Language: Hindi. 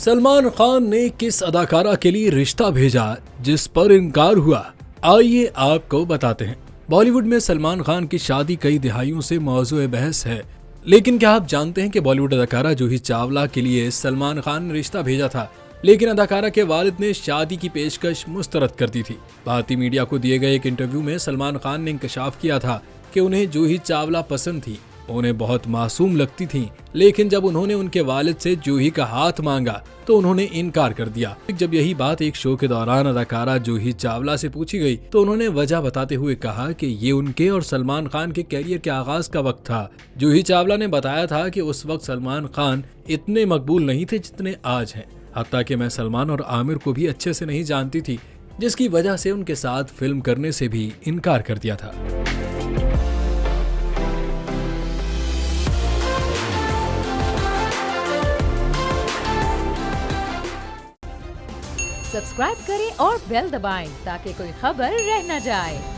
सलमान खान ने किस अदाकारा के लिए रिश्ता भेजा जिस पर इनकार हुआ, आइए आपको बताते हैं। बॉलीवुड में सलमान खान की शादी कई दिहाइयों से मौजूए बहस है, लेकिन क्या आप जानते हैं कि बॉलीवुड अदाकारा जूही चावला के लिए सलमान खान ने रिश्ता भेजा था, लेकिन अदाकारा के वालिद ने शादी की पेशकश मुस्तरद कर दी थी। भारतीय मीडिया को दिए गए एक इंटरव्यू में सलमान खान ने इंकशाफ किया था कि उन्हें जूही चावला पसंद थी, उन्हें बहुत मासूम लगती थी, लेकिन जब उन्होंने उनके वालिद से जूही का हाथ मांगा तो उन्होंने इनकार कर दिया। जब यही बात एक शो के दौरान अदाकारा जूही चावला से पूछी गई तो उन्होंने वजह बताते हुए कहा कि ये उनके और सलमान खान के कैरियर के आगाज का वक्त था। जूही चावला ने बताया था कि उस वक्त सलमान खान इतने मकबूल नहीं थे जितने आज हैं, हत्ता कि मैं सलमान और आमिर को भी अच्छे से नहीं जानती थी, जिसकी वजह से उनके साथ फिल्म करने से भी इनकार कर दिया था। सब्सक्राइब करें और बेल दबाएं ताकि कोई खबर रह न जाए।